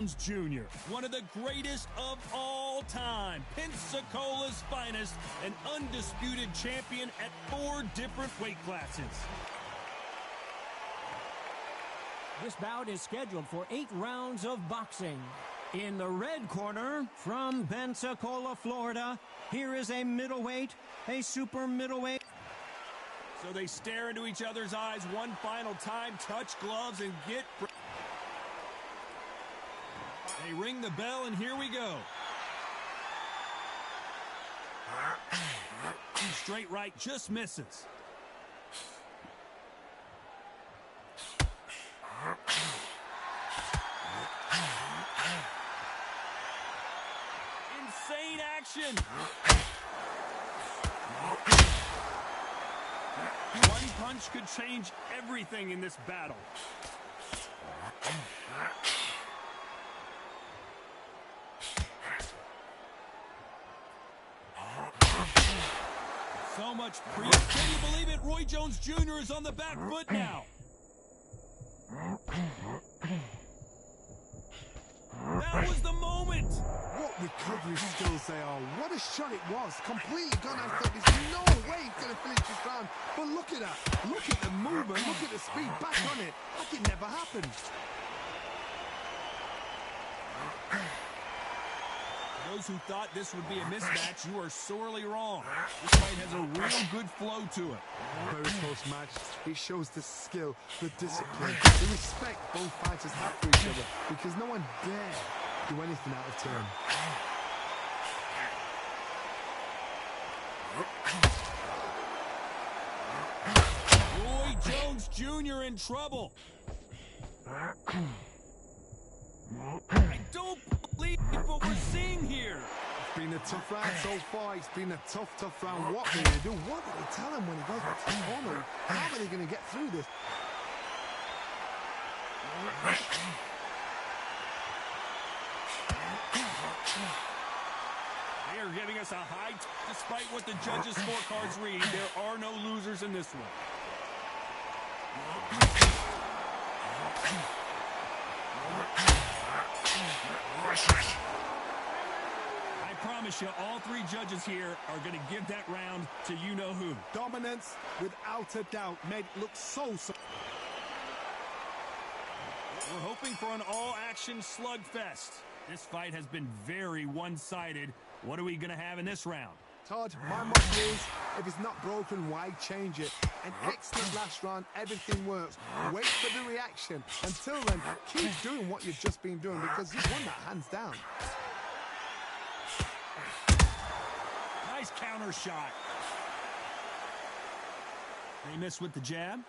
Jr., one of the greatest of all time, Pensacola's finest, an undisputed champion at 4 different weight classes. This bout is scheduled for 8 rounds of boxing. In the red corner, from Pensacola, Florida, here is a middleweight, a super middleweight. So they stare into each other's eyes one final time, touch gloves, and get... They ring the bell, and here we go. Straight right just misses. Insane action. One punch could change everything in this battle. So much pre. Can you believe it? Roy Jones Jr. is on the back foot now. That was the moment. What recovery skills they are. What a shot it was. Completely gone. I thought there's no way he's going to finish this round. But look at that. Look at the movement. Look at the speed. Back on it. Like it never happened. Those who thought this would be a mismatch, you are sorely wrong. This fight has a real good flow to it. Very close match. It shows the skill, the discipline, the respect both fighters have for each other, because no one dare do anything out of turn. Roy Jones Jr. in trouble. I don't believe what we're seeing here. It's been a tough round so far. It's been a tough round. What are they going to do? What do they tell him when he goes back to the corner? How are they going to get through this? They are giving us a high... Despite what the judges' scorecards read, there are no losers in this one. I promise you, all 3 judges here are going to give that round to you-know-who. Dominance, without a doubt, made it look so... We're hoping for an all-action slugfest. This fight has been very one-sided. What are we going to have in this round? Todd, my motto is, if it's not broken, why change it? An excellent last round, everything works. Wait for the reaction. Until then, keep doing what you've just been doing, because you've won that hands down. Nice counter shot. They miss with the jab.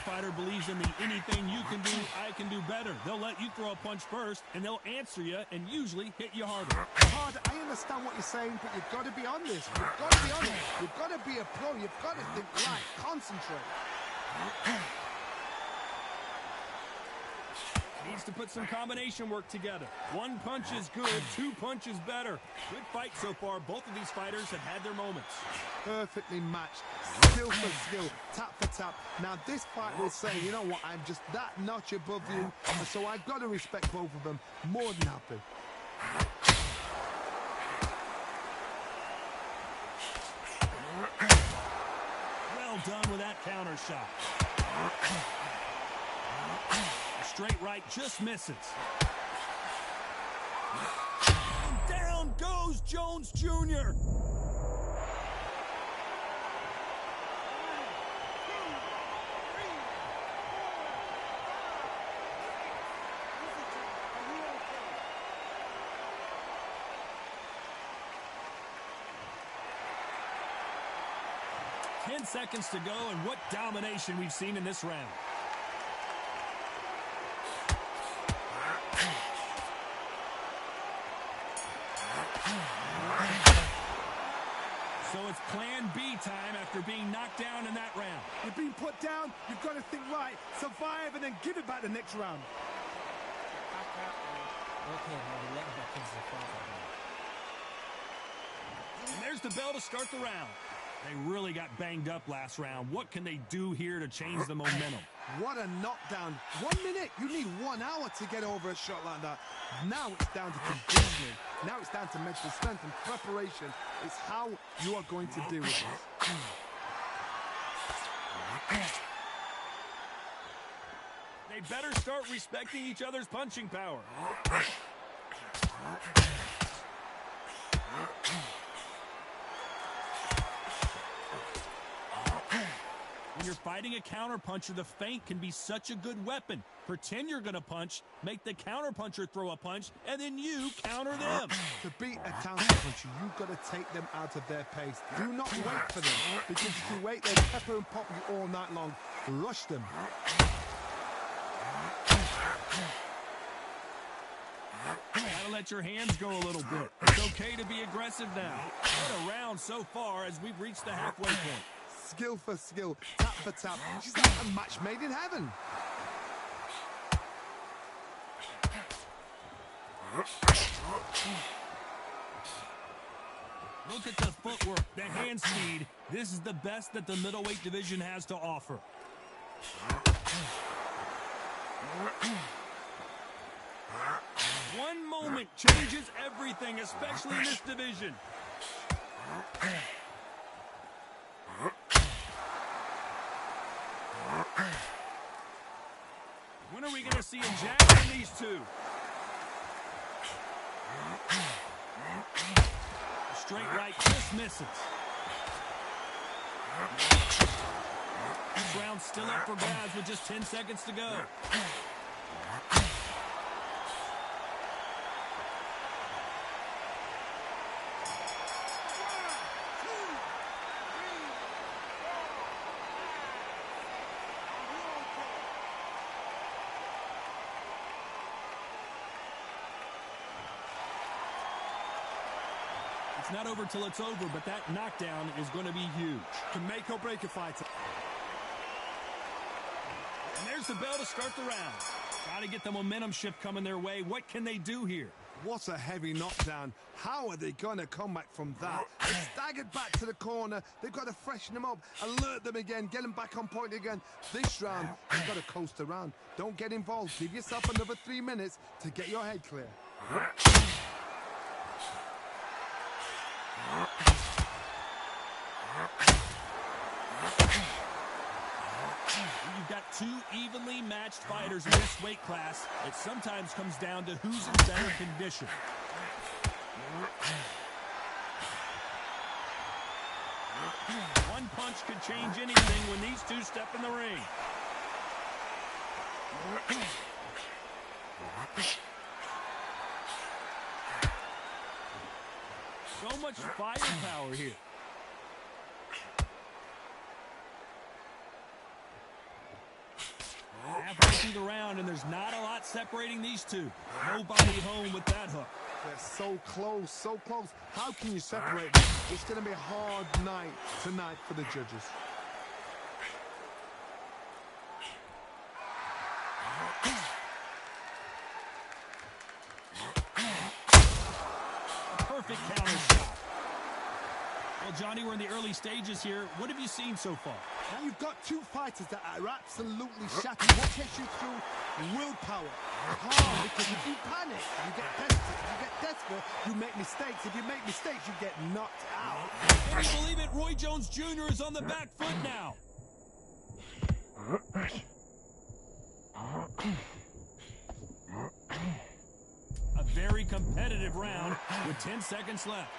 Fighter believes in the anything you can do, I can do better. They'll let you throw a punch first, and they'll answer you and usually hit you harder. Todd, I understand what you're saying, but you've got to be on this. You've got to be on it. You've got to be a pro. You've got to think right. Concentrate. Needs to put some combination work together. 1 punch is good, 2 punches better. Good fight so far. Both of these fighters have had their moments. Perfectly matched. Skill for skill, tap for tap. Now this fight will say, you know what, I'm just that notch above you, and so I've got to respect both of them more than happy. Well done with that counter shot. Straight right just misses. Down goes Jones Jr. Ten seconds to go, and what domination we've seen in this round. So it's plan B time after being knocked down in that round. You've been put down, you've got to think right, survive, and then give it back the next round. And there's the bell to start the round. They really got banged up last round. What can they do here to change the momentum? What a knockdown. 1 minute. You need 1 hour to get over a shot like that. Now it's down to conditioning. Now it's down to mental strength and preparation. It's how you are going to deal with this. They better start respecting each other's punching power. When you're fighting a counterpuncher, the feint can be such a good weapon. Pretend you're going to punch, make the counterpuncher throw a punch, and then you counter them. To beat a counterpuncher, you've got to take them out of their pace. Do not wait for them, because if you wait, they'll pepper and pop you all night long. Rush them. Gotta let your hands go a little bit. It's okay to be aggressive now. What a round so far as we've reached the halfway point. Skill for skill, tap for tap. She's like a match made in heaven. Look at the footwork, the hand speed. This is the best that the middleweight division has to offer. One moment changes everything, especially in this division. When are we going to see a jab from these two? A straight right just misses. This round's still up for grabs with just 10 seconds to go. It's not over till it's over, but that knockdown is going to be huge. Can make or break a fighter. And there's the bell to start the round. Got to get the momentum shift coming their way. What can they do here? What a heavy knockdown. How are they going to come back from that? They staggered back to the corner. They've got to freshen them up, alert them again, get them back on point again. This round, you've got to coast around. Don't get involved. Give yourself another 3 minutes to get your head clear. You've got two evenly matched fighters in this weight class. It sometimes comes down to who's in better condition. One punch could change anything when these two step in the ring. So much firepower here. Halfway through the round, and there's not a lot separating these two. Nobody home with that hook. They're so close, so close. How can you separate them? It's going to be a hard night tonight for the judges. A perfect counter shot. Well, Johnny, we're in the early stages here. What have you seen so far? Now you've got two fighters that are absolutely shattered. What gets you through? Willpower. Calm, because if you panic, you get desperate. If you get desperate, you make mistakes. If you make mistakes, you get knocked out. Can you believe it? Roy Jones Jr. is on the back foot now. A very competitive round with 10 seconds left.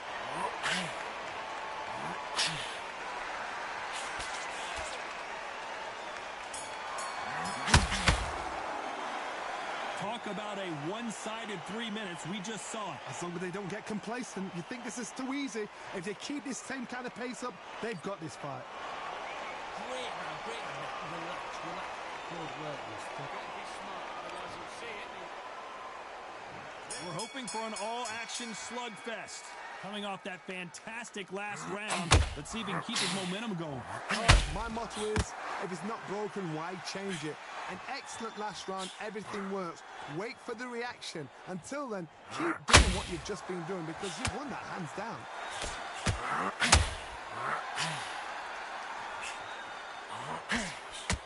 Talk about a one-sided 3 minutes. We just saw it. As long as they don't get complacent, you think this is too easy. If they keep this same kind of pace up, they've got this fight. Great man, great man. Relax, relax. Good work, mister. Be smart, otherwise you'll see it. We're hoping for an all-action slugfest. Coming off that fantastic last round, let's see if he can keep his momentum going. My motto is, if it's not broken, why change it? An excellent last round, everything works. Wait for the reaction. Until then, keep doing what you've just been doing, because you've won that hands down.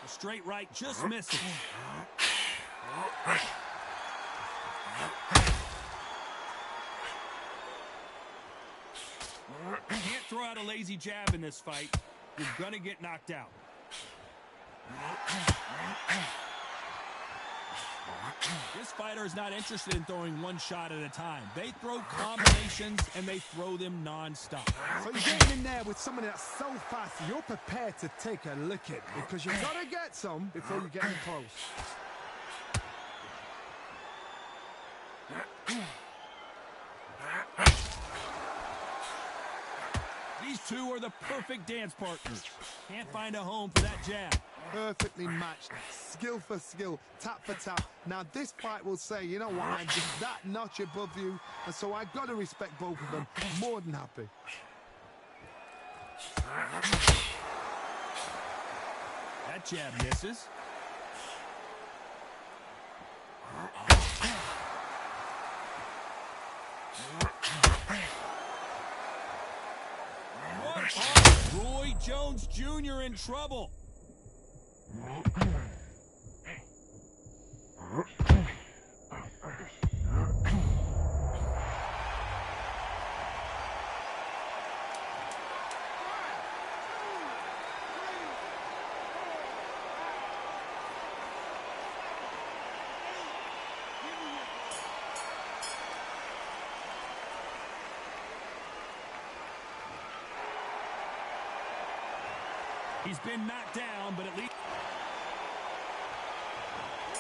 A straight right just misses. Can't throw out a lazy jab in this fight. You're gonna get knocked out. This fighter is not interested in throwing one shot at a time. They throw combinations and they throw them non-stop. So you're getting in there with somebody that's so fast, you're prepared to take a licking because you've got to get some before you get in close. These two are the perfect dance partners. Can't find a home for that jab. Perfectly matched, skill for skill, tap for tap. Now this fight will say, you know what, I'm just that notch above you, and so I got to respect both of them. More than happy. That jab misses. What? Roy Jones Jr. in trouble. He's been knocked down, but at least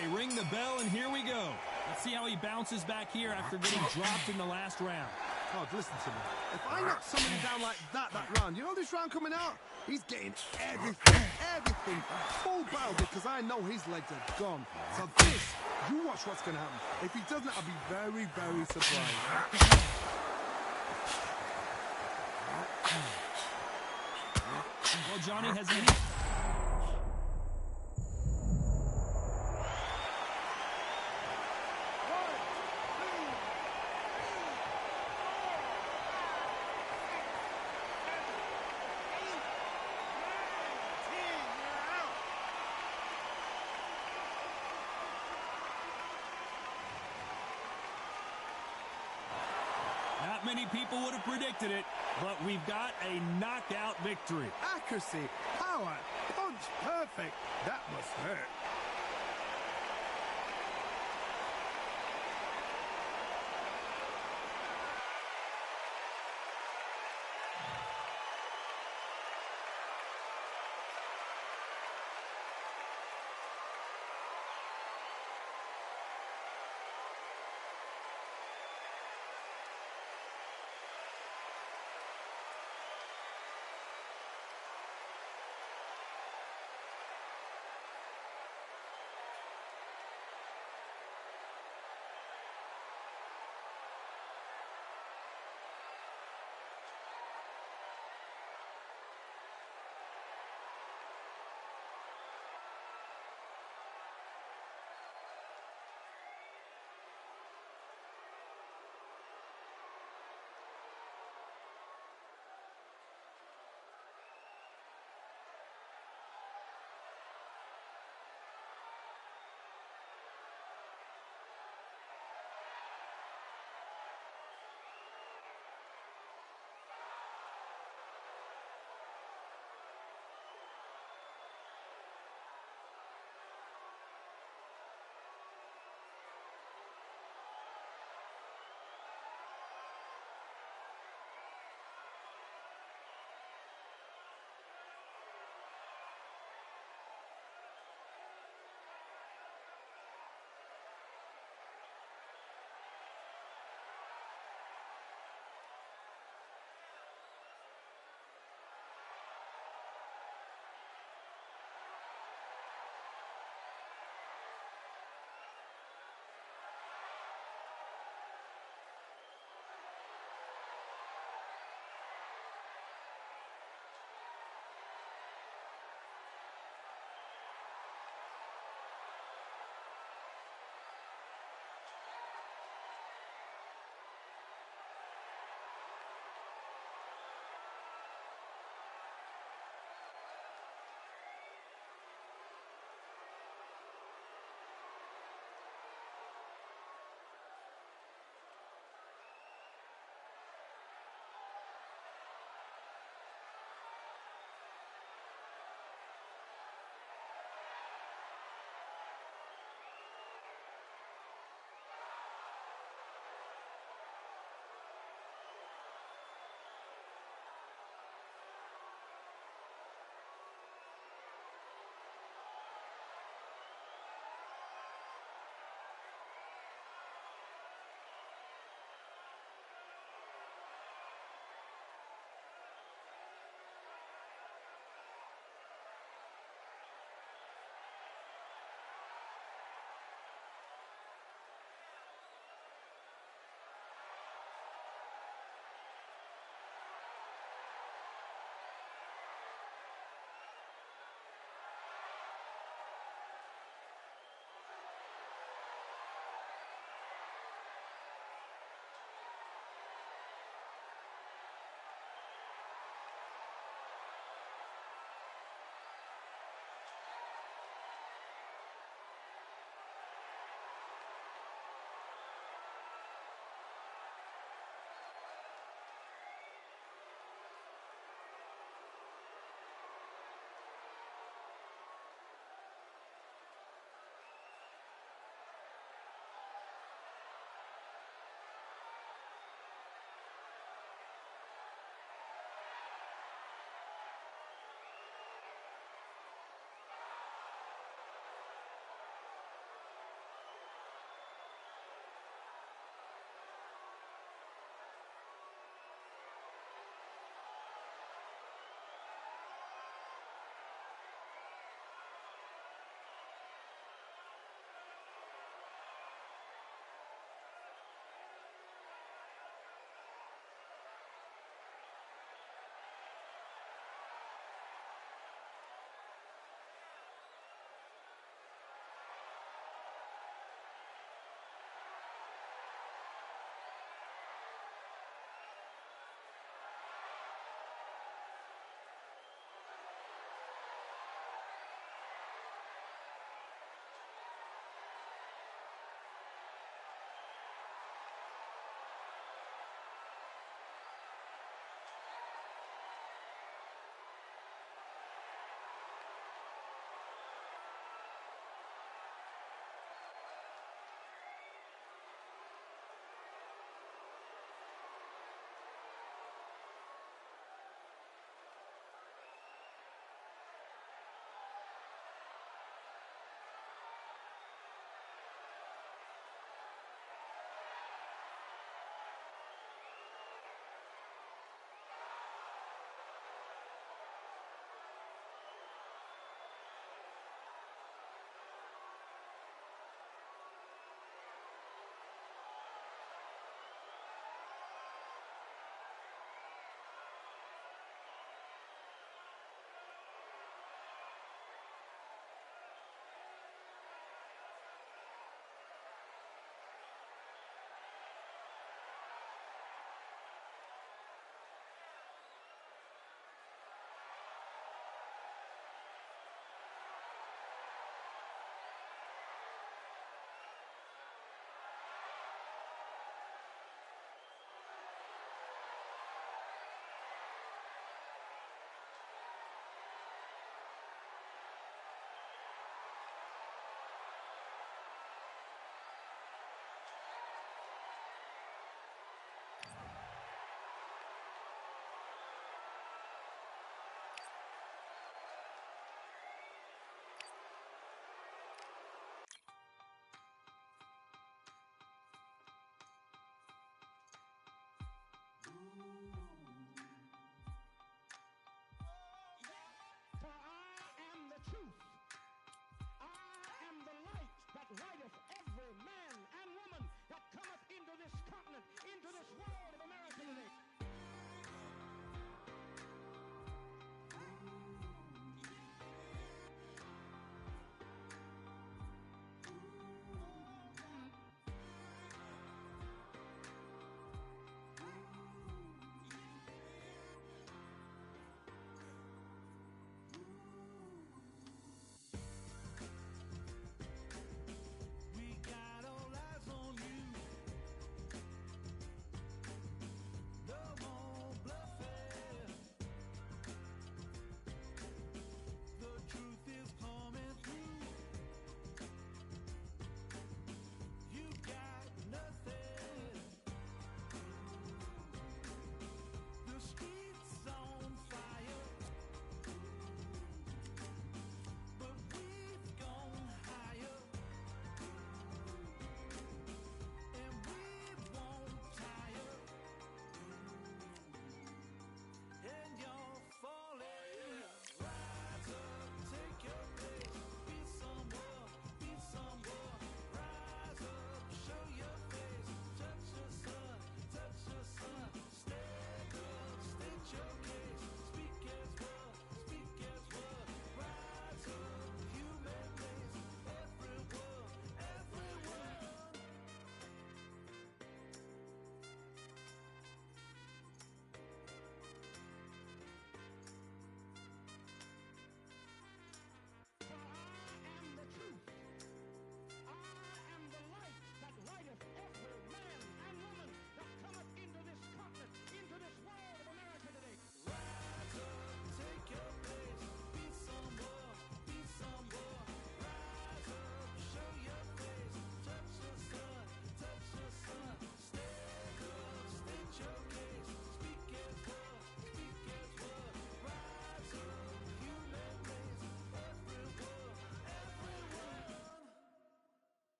they ring the bell, and here we go. Let's see how he bounces back here after getting dropped in the last round. Oh, listen to me. If I knock somebody down like that round, you know this round coming out? He's getting everything full barrel because I know his legs are gone. So this, you watch what's going to happen. If he doesn't, I'll be very, very surprised. Well, Johnny, has any... Not many people would have predicted it, but we've got a knockout victory. Accuracy, power, punch, perfect. That must hurt.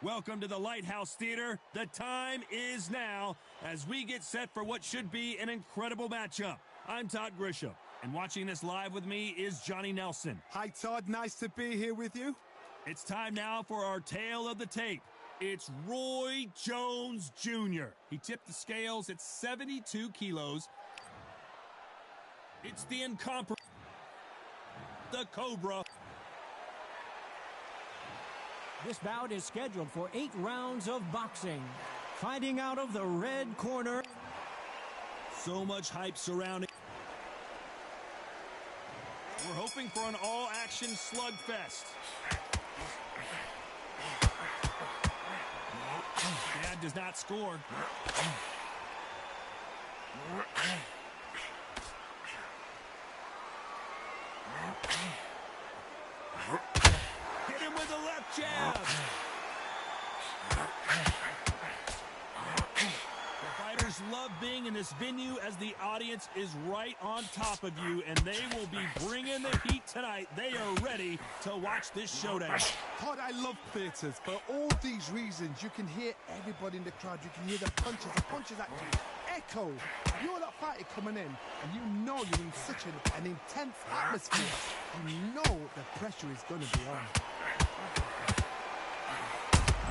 Welcome to the Lighthouse Theater. The time is now as we get set for what should be an incredible matchup. I'm Todd Grisham, and watching this live with me is Johnny Nelson. Hi, Todd. Nice to be here with you. It's time now for our tale of the tape. It's Roy Jones Jr. He tipped the scales at 72 kilos. It's the incomparable, the Cobra. This bout is scheduled for 8 rounds of boxing. Fighting out of the red corner. So much hype surrounding. We're hoping for an all-action slugfest. Dad does not score. Hit him with a left jab. The fighters love being in this venue as the audience is right on top of you, and they will be bringing the heat tonight. They are ready to watch this showdown. Todd, I love theatres. For all these reasons, you can hear everybody in the crowd. You can hear the punches actually echo. You're that fighter coming in, and you know you're in such an intense atmosphere. You know the pressure is going to be on.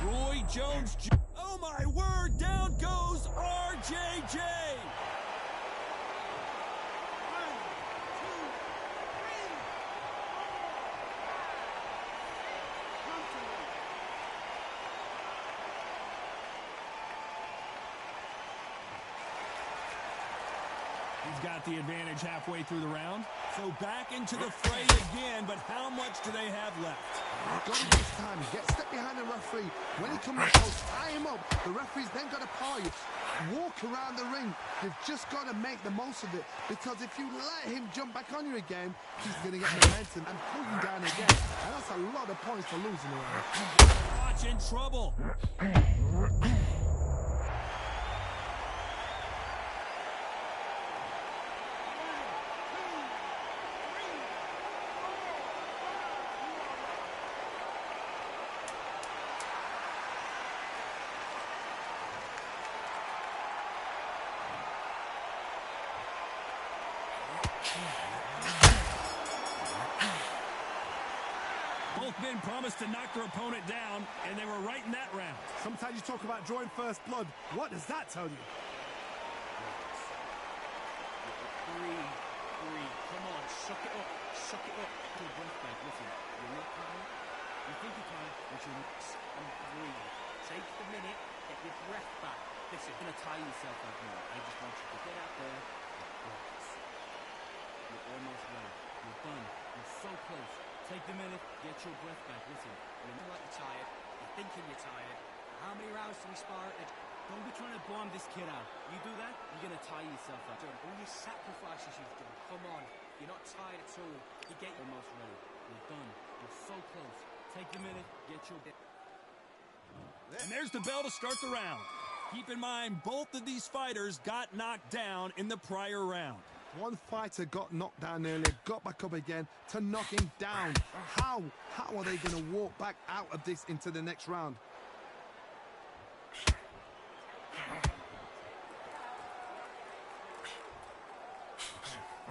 Roy Jones. Oh my word, down goes RJJ. He's got the advantage halfway through the round. So back into the fray again, but how much do they have left? Got to this time. Step behind the referee. When he comes close, tie him up. The referee's then got to paw you. Walk around the ring. You've just got to make the most of it. Because if you let him jump back on you again, he's going to get momentum and pull you down again. And that's a lot of points for losing around. Watch in trouble. Both men promised to knock their opponent down, and they were right in that round. Sometimes you talk about drawing first blood. What does that tell you? Breathe. Come on, suck it up. Suck it up. Get your breath back. Listen, you're not crying. You think you can, but you're not. And breathe. Take the minute. Get your breath back. Listen, you're going to tie yourself out now. I just want you to get out there and focus. You're almost there. You're done. You're so close. Take the minute, get your breath back. Listen, you're not like you're tired. You're thinking you're tired. How many rounds do we spar? Don't be trying to bomb this kid out. You do that, you're going to tire yourself out. All your sacrifices you've done. Come on. You're not tired at all. You get almost ready. You're done. You're so close. Take the minute, get your breath. And there's the bell to start the round. Keep in mind, both of these fighters got knocked down in the prior round. One fighter got knocked down earlier, got back up again to knock him down. How are they going to walk back out of this into the next round?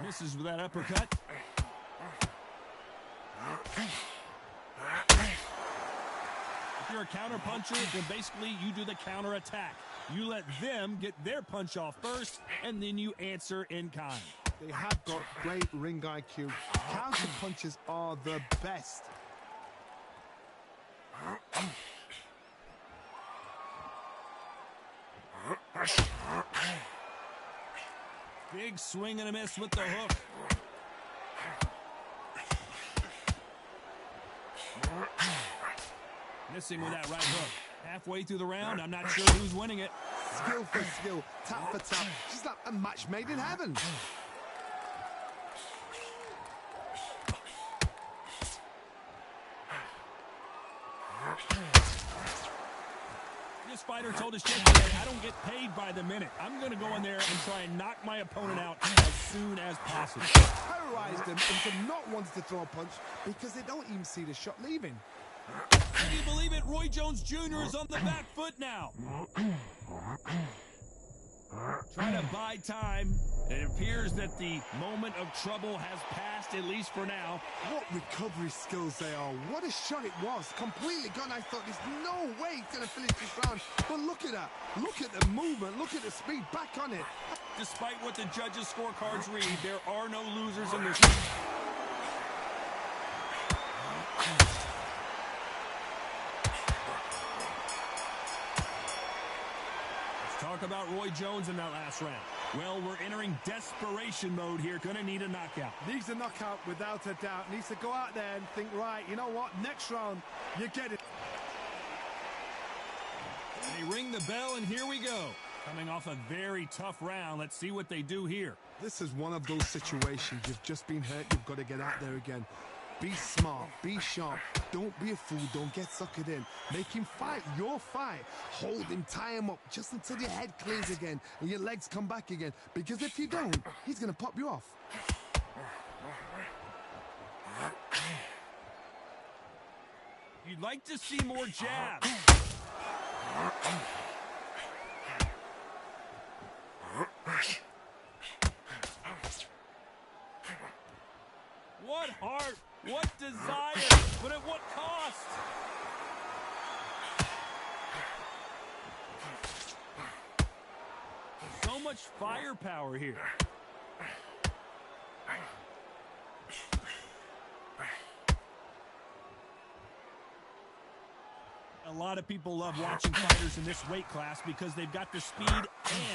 Misses with that uppercut. If you're a counter puncher, then basically you do the counter attack. You let them get their punch off first, and then you answer in kind. They have got great ring IQ. Counter punches are the best. Big swing and a miss with the hook. Missing with that right hook. Halfway through the round, I'm not sure who's winning it. Skill for skill, tap for tap. Just like a match made in heaven. This fighter told his champion, I don't get paid by the minute. I'm going to go in there and try and knock my opponent out as soon as possible. Terrorized them into not wanting to throw a punch because they don't even see the shot leaving. Can you believe it? Roy Jones Jr. is on the back foot now. Trying to buy time. It appears that the moment of trouble has passed, at least for now. What recovery skills they are. What a shot it was. Completely gone. I thought there's no way he's going to finish this round. But look at that. Look at the movement. Look at the speed. Back on it. Despite what the judges' scorecards read, there are no losers in this. Talk about Roy Jones in that last round. Well, we're entering desperation mode here. Gonna need a knockout. Needs a knockout without a doubt. Needs to go out there and think, right, you know what? Next round, you get it. They ring the bell, and here we go. Coming off a very tough round. Let's see what they do here. This is one of those situations. You've just been hurt. You've got to get out there again. Be smart, be sharp, don't be a fool, don't get suckered in. Make him fight your fight. Hold him, tie him up just until your head clears again and your legs come back again. Because if you don't, he's going to pop you off. You'd like to see more jabs. What heart, what desire, but at what cost? So much firepower here. A lot of people love watching fighters in this weight class because they've got the speed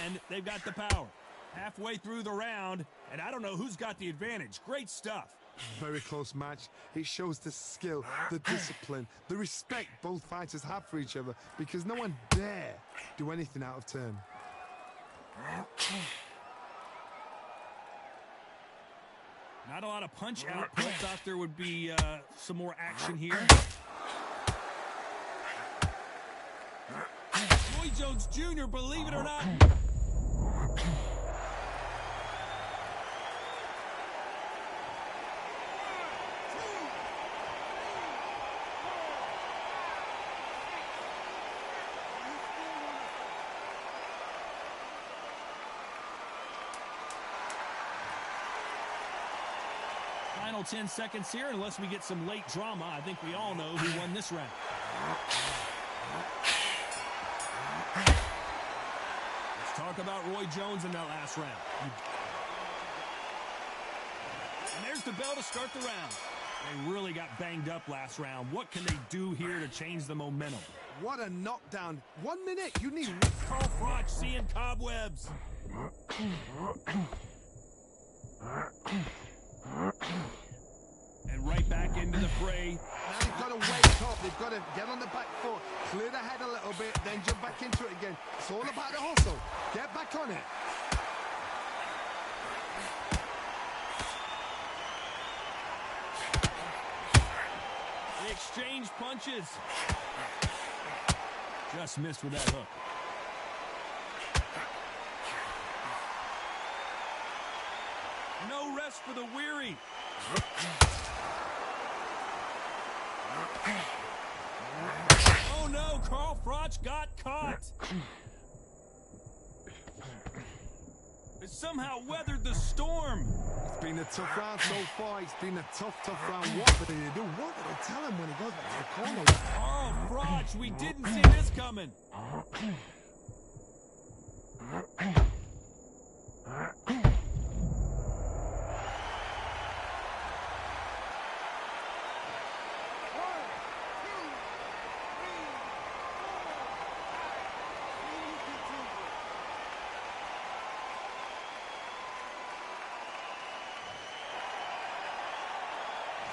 and they've got the power. Halfway through the round, and I don't know who's got the advantage. Great stuff. Very close match. It shows the skill, the discipline, the respect both fighters have for each other because no one dare do anything out of turn. Not a lot of punch output. Thought there would be some more action here. Roy Jones Jr., believe it or not. Final 10 seconds here, unless we get some late drama. I think we all know who won this round. Let's talk about Roy Jones in that last round. And there's the bell to start the round. They really got banged up last round. What can they do here to change the momentum? What a knockdown. 1 minute, you need... Carl Froch seeing cobwebs. And right back into the fray. Now they've got to wake up. They've got to get on the back foot, clear the head a little bit, then jump back into it again. It's all about the hustle. Get back on it. They exchange punches. Just missed with that hook. No rest for the weary. Oh no, Carl Froch got caught. It somehow weathered the storm. It's been a tough round so far. It's been a tough round. What did he do? What did they tell him when he goes back to the corner? Carl Froch, we didn't see this coming.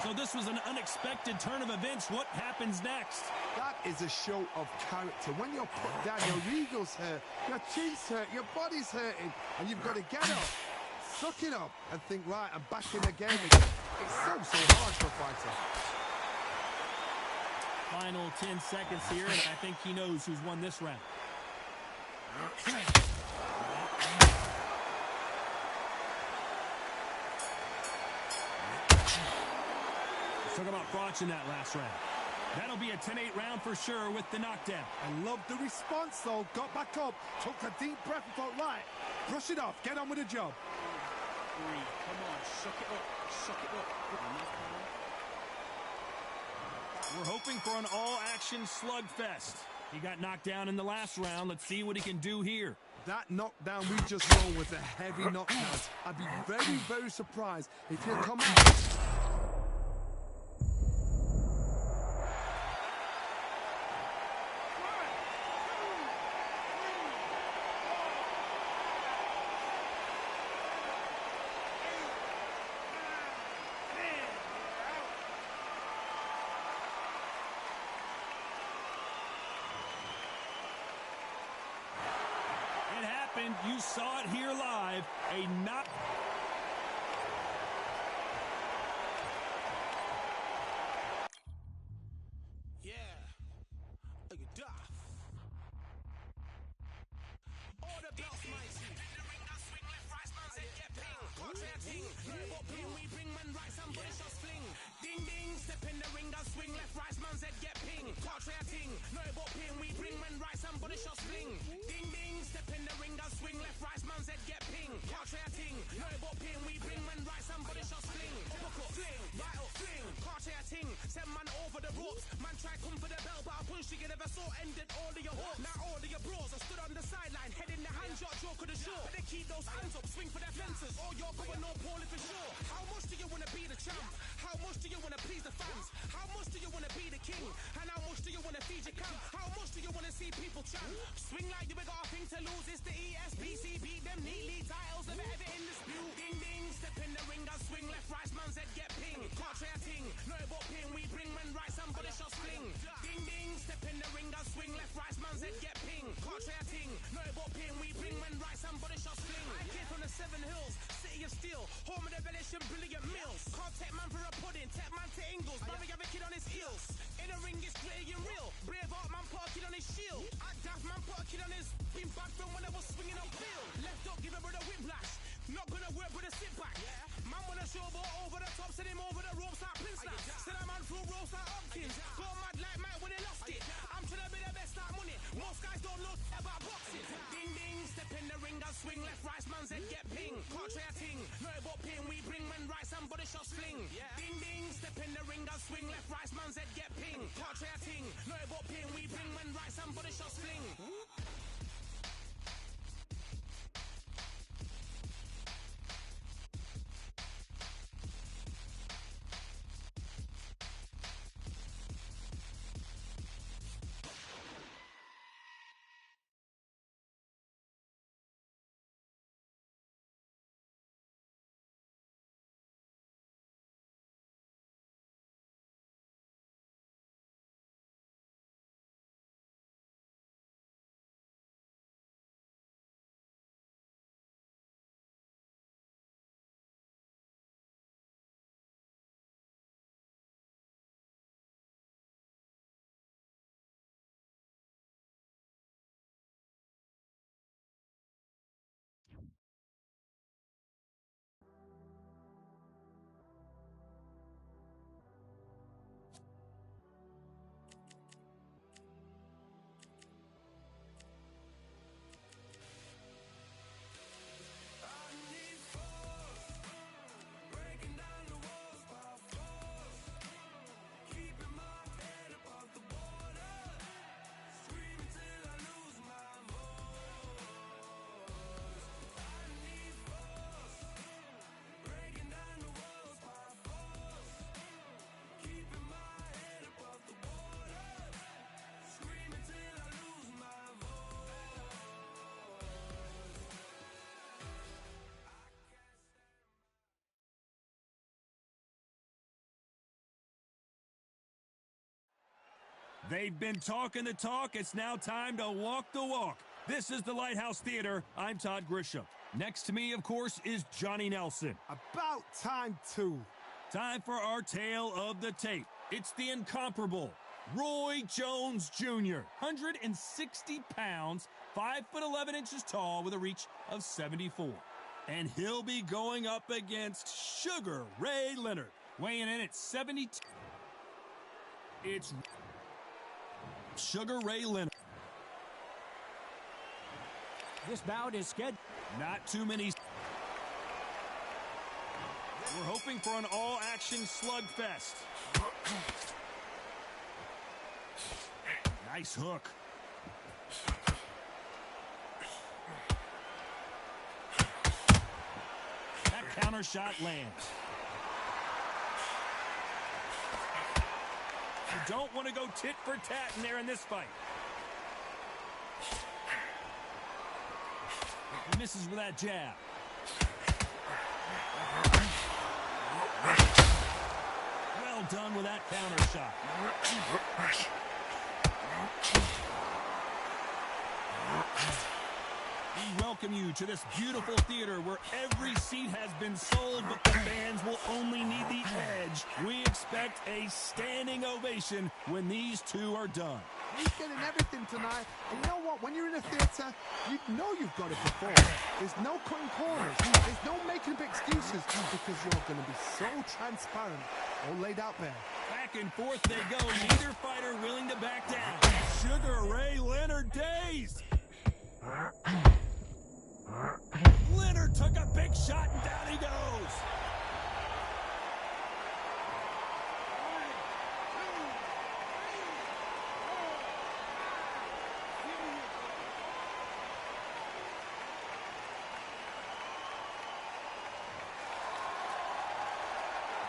So this was an unexpected turn of events. What happens next? That is a show of character. When you're put down, your ego's hurt, your chin's hurt, your body's hurting, and you've got to get up, suck it up, and think, right, I'm back in the game again. It's so hard for a fighter. Final 10 seconds here, and I think he knows who's won this round. Let's talk about Froch in that last round. That'll be a 10-8 round for sure with the knockdown. I love the response, though. Got back up, took a deep breath and thought, right, brush it off, get on with the job. Come on, suck it up, suck it up. We're hoping for an all-action slugfest. He got knocked down in the last round. Let's see what he can do here. That knockdown we just won was a heavy knockdown. I'd be very, very surprised if he'll come out. You saw it here live. A knock. Yeah. Are you duff? All the belts, my G. In the ring, I swing left, right, man said get ping. Contrary ting. What ping we bring, man, right, somebody shot fling. Ding, ding, step in the ring, I swing left, right, man said get ping. Contrary ting. No, what ping we bring, man, right, somebody shot fling. Ding, ding, step in the ring, I swing left, right, man said get ping. Contrary ting. No, what ping we bring, man, right, somebody shot fling. Hook up, fling, right up, fling. Contrary ting. Send man over the ropes. Man try come for the bell, but I punched you never saw. Ended all of your hopes. Now all of your bros are stood on the sideline, head in the hand, shot, joke of the show. But they keep those hands up, swing for their fences. Or you're going no poorly for sure. How much do you want to be the champ? How much do you want to please the fans? How much do you want to be the king? And how much do you want to feed your camp? How much do you want to see people chant? Swing like you got a thing to lose. It's the ESBC. Beat them neatly. Titles never ever in dispute. Ding ding, step in the ring. I swing left, right, man said get ping. Contrary ting. No but ping. We bring man right. Somebody shot fling. Ding ding, step in the ring. I swing left, right, man said get ping. Contrary ting. No but ping. We bring man right. Somebody shot fling. I came from the 7 Hills, city of steel, home of the village and brilliant mills. Can't take man for a pudding. Take man to Ingles. Man, we have a kid on his heels. In the ring, it's gritty and real. Brave art man put a kid on his shield. Act daft man put a kid on his. Been back from when I was swinging on field. Left up, give a brother whiplash. Not gonna work with a sit back. Man wanna showboat over the top, send him over the ropes like Prince Lass. Send a man through ropes like Hopkins. Go mad like Mike when he lost it. I'm trying to be the best like money. Most guys don't know about boxing. Ding ding, step in the ring, I swing left, right, man said get ping. Contrary ting, no but ping, we bring man right, somebody shot fling. Ding ding, step in the ring, I swing left, right, man said get ping. Contrary ting, no but ping, we bring man right, somebody shot fling. They've been talking the talk. It's now time to walk the walk. This is the Lighthouse Theater. I'm Todd Grisham. Next to me, of course, is Johnny Nelson. About time, too. Time for our tale of the tape. It's the incomparable Roy Jones Jr., 160 pounds, 5'11" tall with a reach of 74. And he'll be going up against Sugar Ray Leonard, weighing in at 72. It's Sugar Ray Leonard. This bout is scheduled. Not too many. We're hoping for an all-action slugfest. Nice hook. That counter shot lands. You don't want to go tit for tat in there in this fight. He misses with that jab. Well done with that counter shot. We welcome you to this beautiful theater where every seat has been sold, but the fans will only need the edge. We expect a standing ovation when these two are done. He's getting everything tonight. And you know what? When you're in a theatre, you know you've got to perform. There's no cutting corners. There's no making up excuses because you're going to be so transparent. All laid out there. Back and forth they go. Neither fighter willing to back down. Sugar Ray Leonard dazed. Leonard took a big shot and down he goes.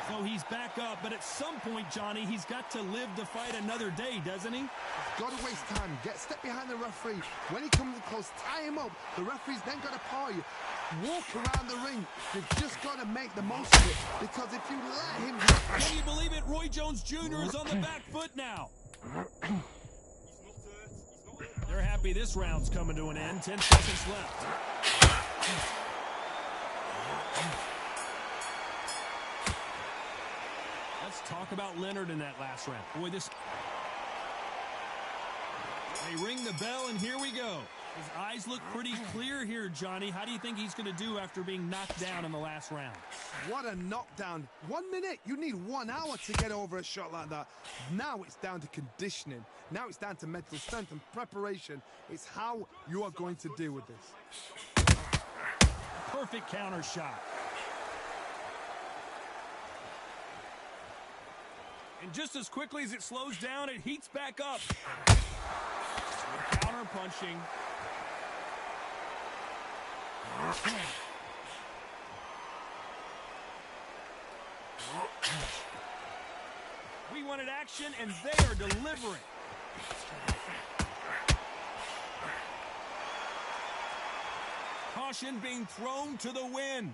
So he's back up, but at some point, Johnny, he's got to live to fight another day, doesn't he? Got to waste time. Step behind the referee. When he comes close, tie him up. The referee's then got to paw you. Walk around the ring. You've just got to make the most of it. Because if you let him... Can you believe it? Roy Jones Jr. is on the back foot now. They're happy this round's coming to an end. 10 seconds left. Let's talk about Leonard in that last round. Boy, this... They ring the bell, and here we go. His eyes look pretty clear here, Johnny. How do you think he's going to do after being knocked down in the last round? What a knockdown. 1 minute. You need 1 hour to get over a shot like that. Now it's down to conditioning. Now it's down to mental strength and preparation. It's how you are going to deal with this. Perfect counter shot. And just as quickly as it slows down, it heats back up. With counter punching. We wanted action, and they are delivering. Caution being thrown to the wind.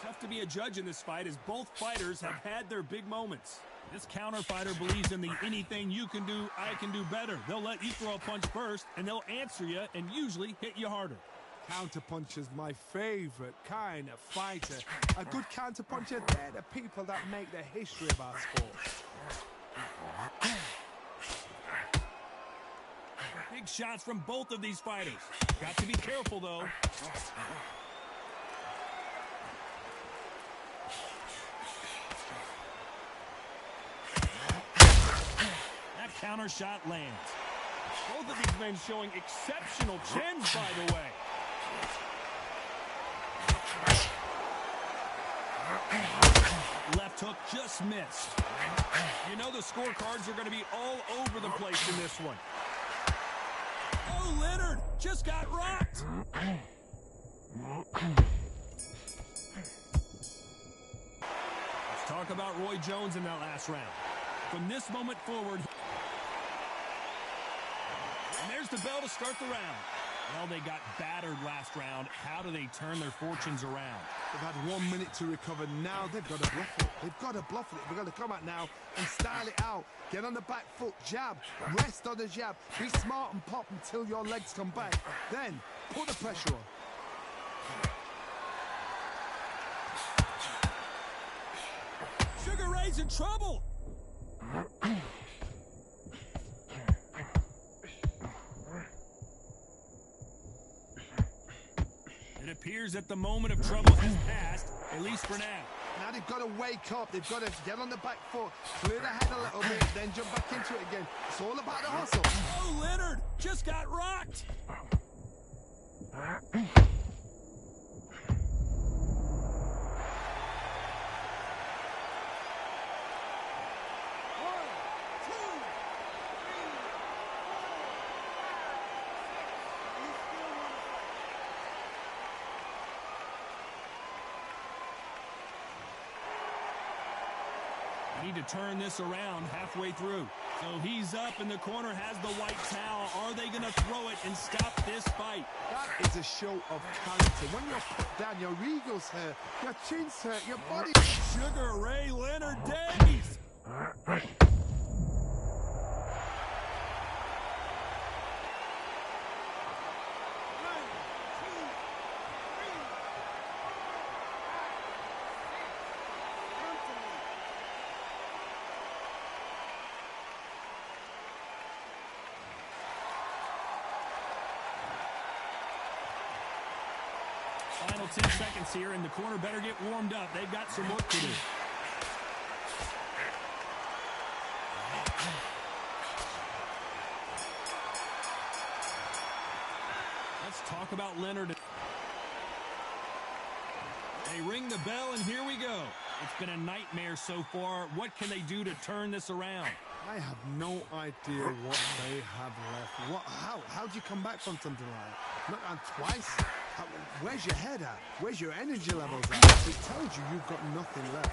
Tough to be a judge in this fight as both fighters have had their big moments. This counter fighter believes in the anything you can do, I can do better. They'll let you throw a punch first, and they'll answer you and usually hit you harder. Counter puncher's my favorite kind of fighter. A good counter puncher, they're the people that make the history of our sport. Big shots from both of these fighters. Got to be careful, though. That counter shot lands. Both of these men showing exceptional chins, by the way. Left hook just missed. You know the scorecards are going to be all over the place in this one. Oh, Leonard just got rocked. Let's talk about Roy Jones in that last round. From this moment forward, and there's the bell to start the round. Well, they got battered last round. How do they turn their fortunes around? They've had 1 minute to recover. Now they've got to bluff it. They've got to bluff it. They've got to come out now and style it out. Get on the back foot, jab, rest on the jab. Be smart and pop until your legs come back. Then put the pressure on. Sugar Ray's in trouble. It appears appears that the moment of trouble has passed, at least for now. Now they've got to wake up. They've got to get on the back foot, clear the head a little bit, then jump back into it again. It's all about the hustle. Oh, Leonard just got rocked. Need to turn this around halfway through. So he's up in the corner, has the white towel. Are they going to throw it and stop this fight? That is a show of character. When you're put down, your ego's hurt, your chin's hurt, your body... Sugar Ray Leonard Days! Final 10 seconds here, and the corner better get warmed up. They've got some work to do. Let's talk about Leonard. They ring the bell, and here we go. It's been a nightmare so far. What can they do to turn this around? I have no idea what they have left. How do you come back from something like that? Not on twice. Where's your head at? Where's your energy levels at? It tells you you've got nothing left.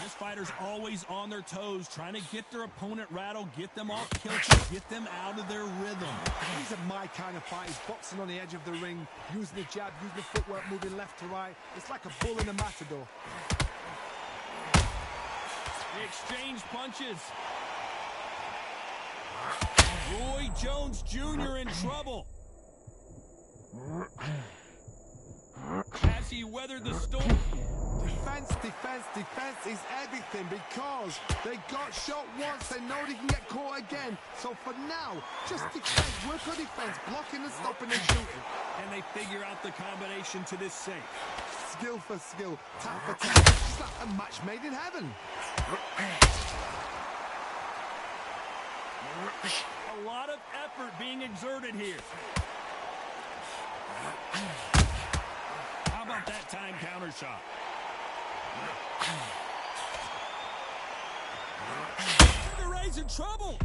This fighter's always on their toes, trying to get their opponent rattled, get them off kilter, get them out of their rhythm. These are my kind of fighters, boxing on the edge of the ring, using the jab, using the footwork, moving left to right. It's like a bull in a matador. They exchange punches. Roy Jones Jr. in trouble. Has he weathered the storm? Defense, defense, defense is everything because they got shot once. They know they can get caught again. So for now, just defense, work on defense, blocking and stopping and shooting. And they figure out the combination to this safe. Skill for skill, tap for tap. It's like a match made in heaven. A lot of effort being exerted here. How about that time counter shot? Sugar Ray's in trouble.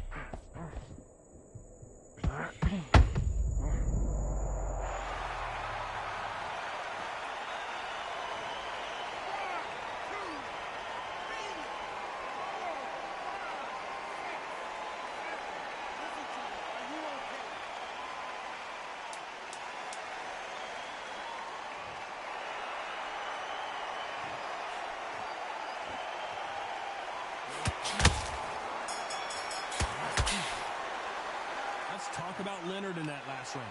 Talk about Leonard in that last round.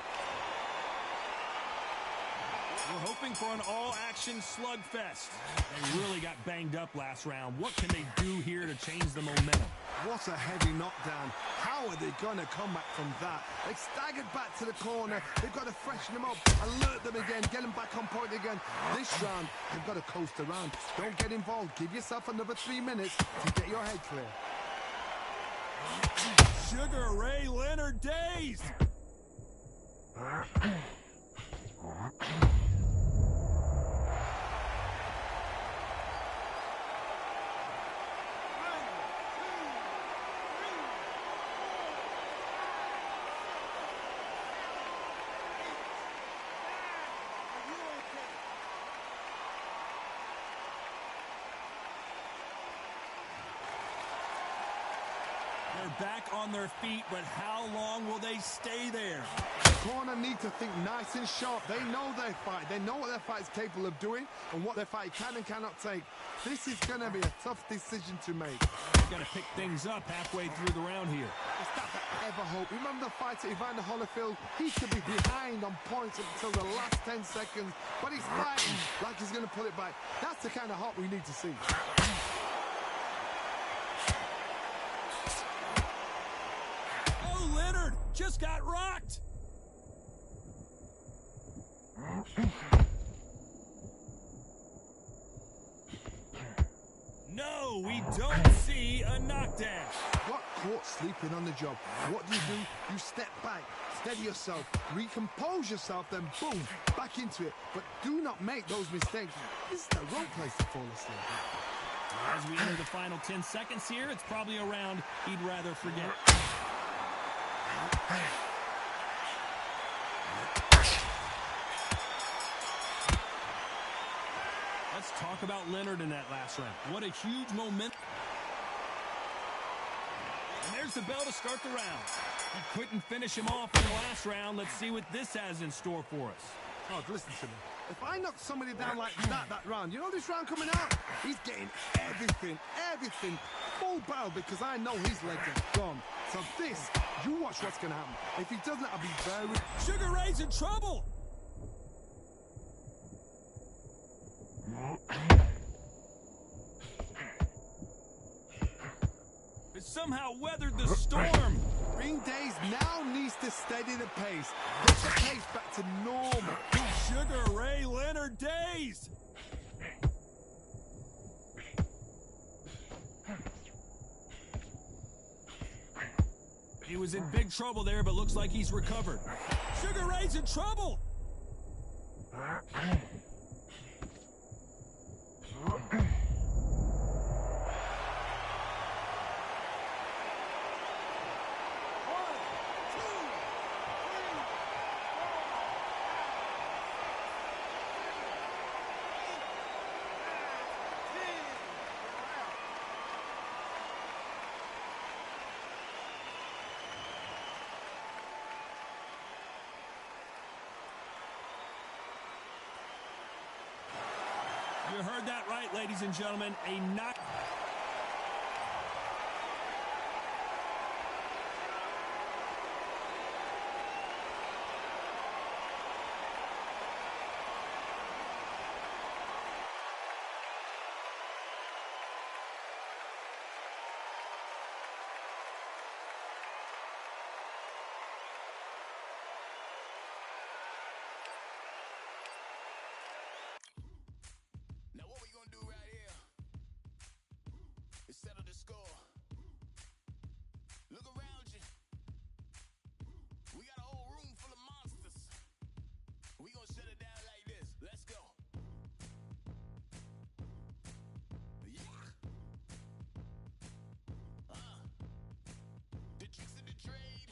We're hoping for an all-action slugfest. They really got banged up last round. What can they do here to change the momentum? What a heavy knockdown. How are they going to come back from that? They staggered back to the corner. They've got to freshen them up, alert them again, get them back on point again. This round, they've got to coast around. Don't get involved. Give yourself another 3 minutes to get your head clear. Sugar Ray Leonard Days! They're back on their feet, but how long will they stay there? The corner need to think nice and sharp. They know their fight. They know what their fight is capable of doing and what their fight can and cannot take. This is going to be a tough decision to make. They've got to pick things up halfway through the round here. Is that the ever hope? Remember the fight at Evander Holyfield? He could be behind on points until the last 10 seconds, but he's fighting like he's going to pull it back. That's the kind of hope we need to see. Leonard just got rocked. No, we don't see a knockdown. Got caught sleeping on the job. What do? You step back, steady yourself, recompose yourself, then boom, back into it. But do not make those mistakes. This is the wrong place to fall asleep. As we enter the final 10 seconds here, it's probably a round he'd rather forget. Let's talk about Leonard in that last round. What a huge moment. And there's the bell to start the round. He couldn't finish him off in the last round. Let's see what this has in store for us. Oh, listen to me. If I knock somebody down like that round, you know this round coming out? He's getting everything, full barrel, because I know his legs are gone. So this, you watch what's going to happen. If he doesn't, I'll be very... Sugar Ray's in trouble. It somehow weathered the storm. Ring Days now needs to steady the pace. Get the pace back to normal. Sugar Ray Leonard Days. He was in big trouble there, but looks like he's recovered. Sugar Ray's in trouble. You heard that right, ladies and gentlemen. A knock. Settle the score. Look around you. We got a whole room full of monsters. We gonna shut it down like this. Let's go. Yeah. The tricks of the trade,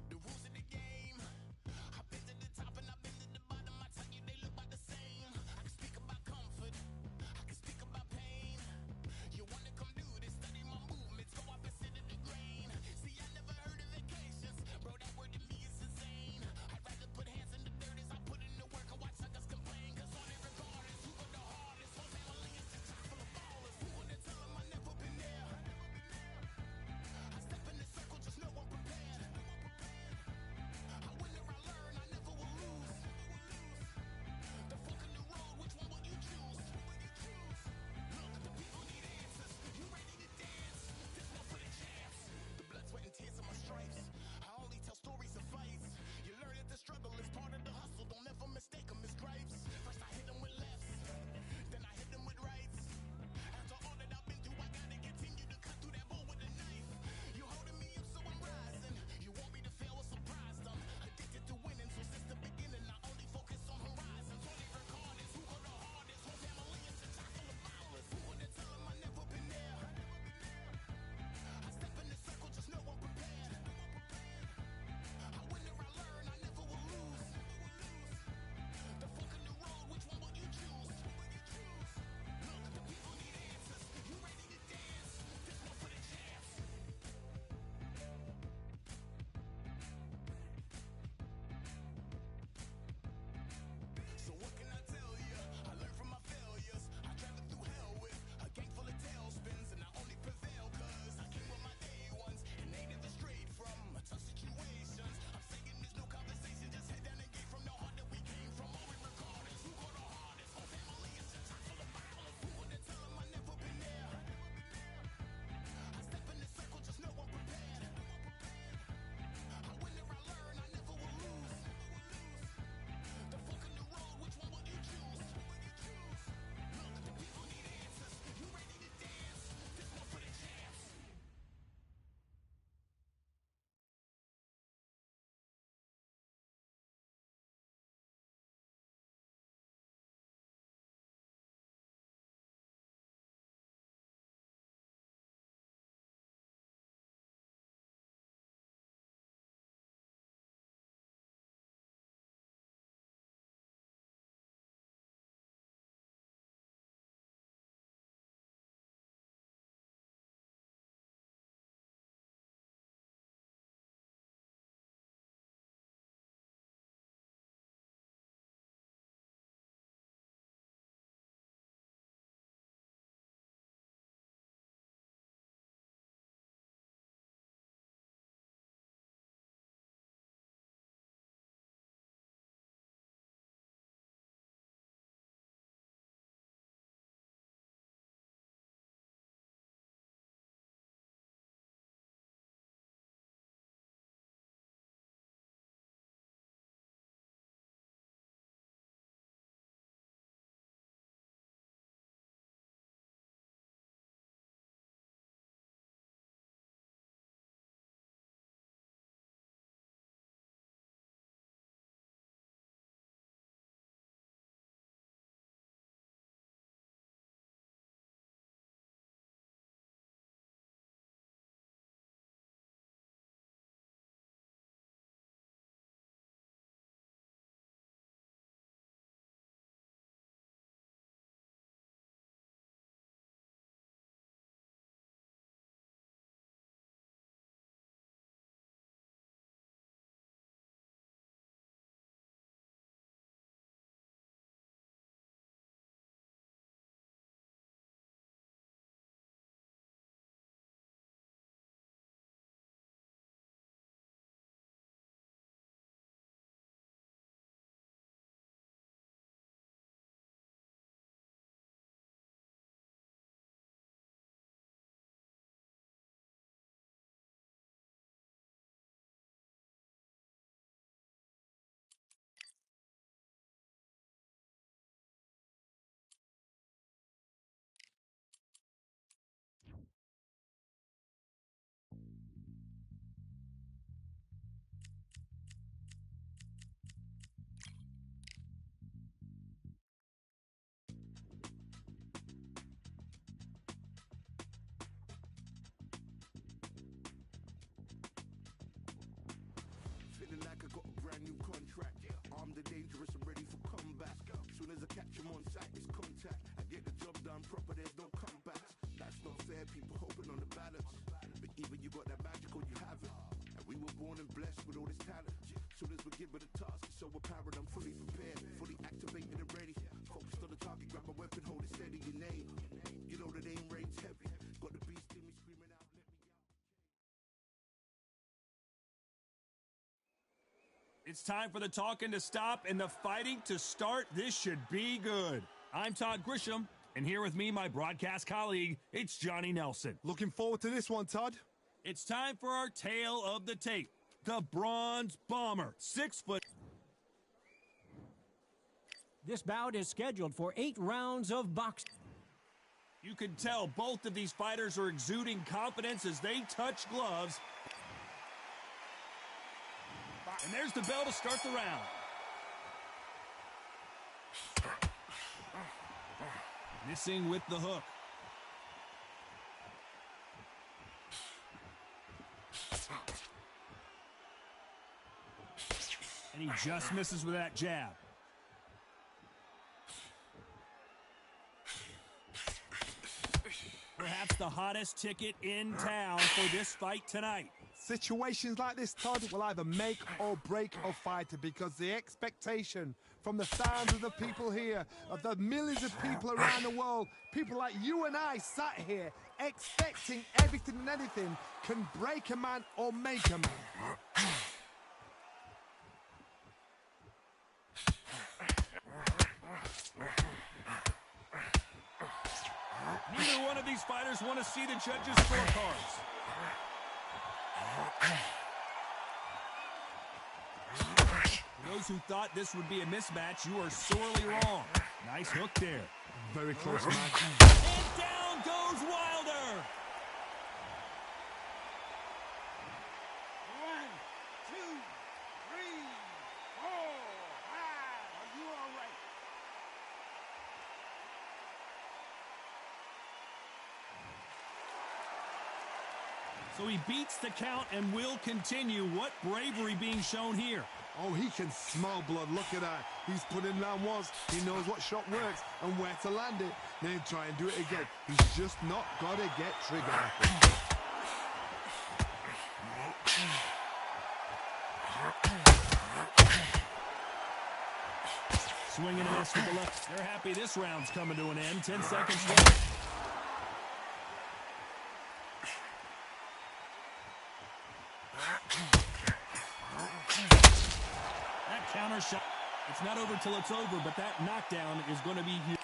the rules of the game. I've been to the top and I've been to the bottom. I tell you they look about the same. I can speak about comfort. I can speak about pain. You wanna come do this, study my movement. dangerous and ready for combat. Soon as I catch him on sight, it's contact. I get the job done proper, there's no comeback. That's not fair, people hoping on the balance. But even you got that magical, you have it. And we were born and blessed with all this talent. Soon as we're given a task, it's so apparent I'm fully prepared, fully activated and ready. Focused on the target, grab my weapon, hold it steady, your name. You know that aim rain's heavy. Got the beast in me screaming out, let me out. It's time for the talking to stop and the fighting to start. This should be good. I'm Todd Grisham, and here with me, my broadcast colleague, it's Johnny Nelson. Looking forward to this one, Todd. It's time for our tale of the tape. The Bronze Bomber, 6 foot. This bout is scheduled for 8 rounds of boxing. You can tell both of these fighters are exuding confidence as they touch gloves. And there's the bell to start the round. Missing with the hook. And he just misses with that jab. Perhaps the hottest ticket in town for this fight tonight. Situations like this, Todd, will either make or break a fighter because the expectation from the thousands of the people here, of the millions of people around the world, people like you and I sat here expecting everything and anything can break a man or make a man. Neither one of these fighters want to see the judges' scorecards. For those who thought this would be a mismatch, you are sorely wrong. Nice hook there. Very close match. And down goes Wilder. 1, 2, 3, 4, 5. Are you all right? So he beats the count and will continue. What bravery being shown here. Oh, he can smell blood. Look at that. He's put in round once. He knows what shot works and where to land it. Then try and do it again. He's just not got to get triggered. Swinging and miss with the left. They're happy this round's coming to an end. 10 seconds left. That counter shot. It's not over till it's over, but that knockdown is going to be huge.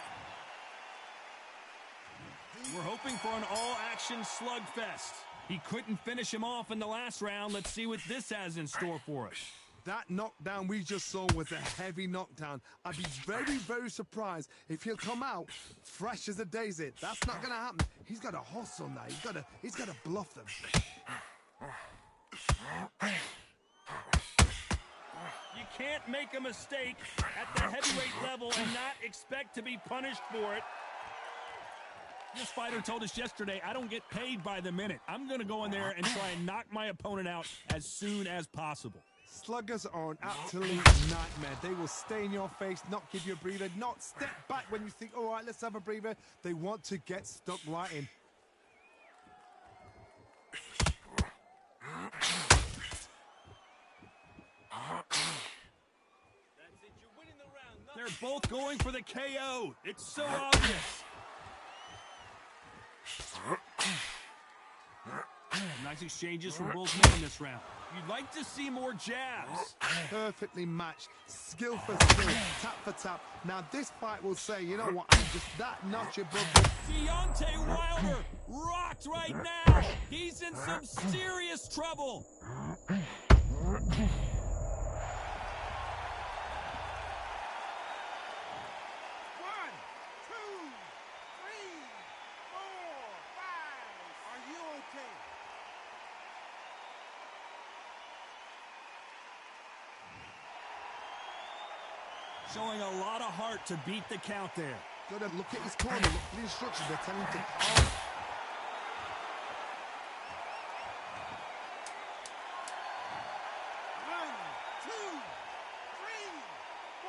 We're hoping for an all-action slugfest. He couldn't finish him off in the last round. Let's see what this has in store for us. That knockdown we just saw was a heavy knockdown. I'd be very, very surprised if he'll come out fresh as a daisy. That's not going to happen. He's got to hustle now. He's got to bluff them. You can't make a mistake at the heavyweight level and not expect to be punished for it. This fighter told us yesterday, I don't get paid by the minute. I'm going to go in there and try and knock my opponent out as soon as possible. Sluggers are an absolute nightmare. They will stay in your face, not give you a breather, not step back when you think, all right, let's have a breather. They want to get stuck right in. They're both going for the KO. It's so obvious. Nice exchanges from both men in this round. You'd like to see more jabs. Perfectly matched. Skill for skill. Tap for tap. Now this fight will say, you know what, I'm just that notch above the... Deontay Wilder rocked right now. He's in some serious trouble. 1, 2, 3, 4, 5. Are you okay? Showing a lot of heart to beat the count there. Gotta look at his corner, look at the instructions. They're telling him to calm. 1, 2, 3, 4.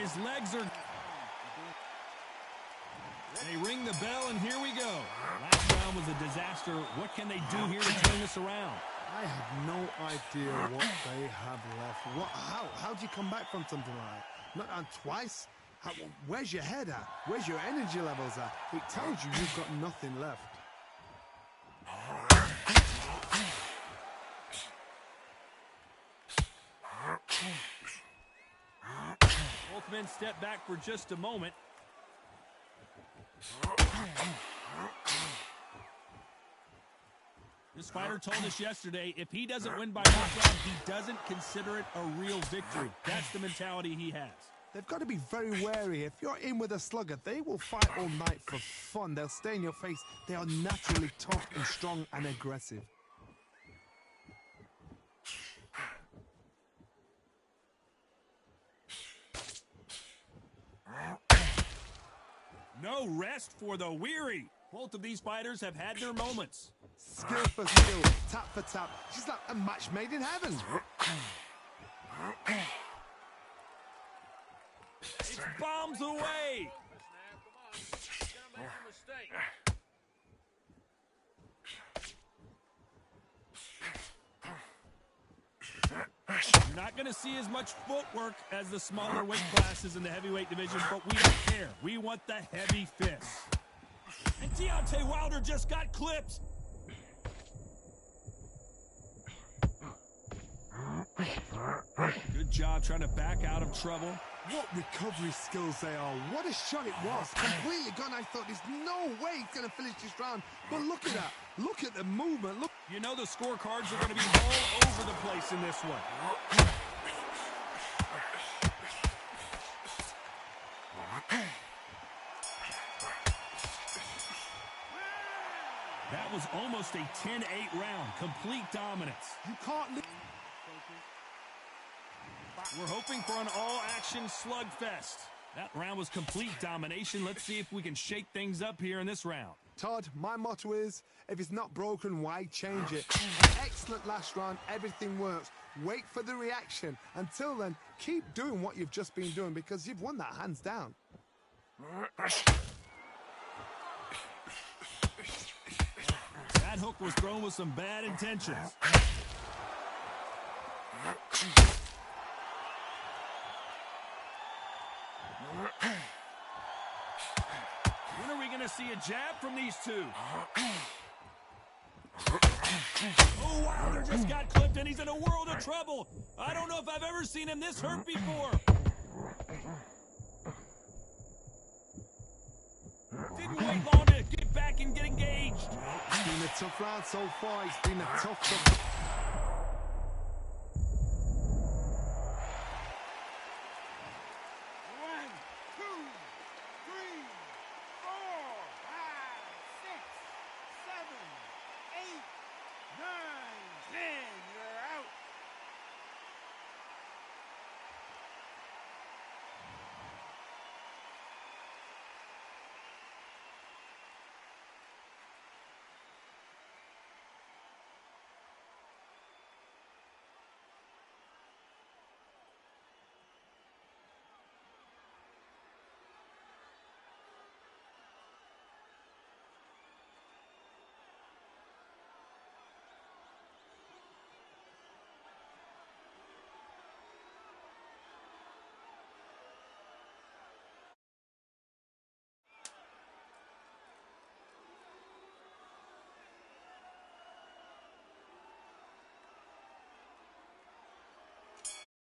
His legs are... They ring the bell, and here we go. Last round was a disaster. What can they do here to turn this around? I have no idea what they have left. How do you come back from something like that? Not twice? Where's your head at? Where's your energy levels at? It tells you you've got nothing left. Both men step back for just a moment. This fighter told us yesterday, if he doesn't win by knockout, he doesn't consider it a real victory. That's the mentality he has. They've got to be very wary. If you're in with a slugger, they will fight all night for fun. They'll stay in your face. They are naturally tough and strong and aggressive. No rest for the weary. Both of these fighters have had their moments. Skill for skill, tap for tap. She's like a match made in heaven. It's bombs away. You're not going to see as much footwork as the smaller weight classes in the heavyweight division, but we don't care. We want the heavy fists. And Deontay Wilder just got clipped. Good job trying to back out of trouble. What recovery skills they are. What a shot it was. Completely gone. I thought there's no way he's going to finish this round. But look at that. Look at the movement. Look. You know the scorecards are going to be all over the place in this one. That was almost a 10-8 round. Complete dominance. You can't leave. We're hoping for an all-action slugfest. That round was complete domination. Let's see if we can shake things up here in this round. Todd, my motto is, if it's not broken, why change it? An excellent last round. Everything works. Wait for the reaction. Until then, keep doing what you've just been doing because you've won that hands down. That hook was thrown with some bad intentions. When are we going to see a jab from these two? Oh, Wilder just got clipped and he's in a world of trouble. I don't know if I've ever seen him this hurt before. Didn't wait long to get back and get engaged. It's been a tough round so far. It's been a tough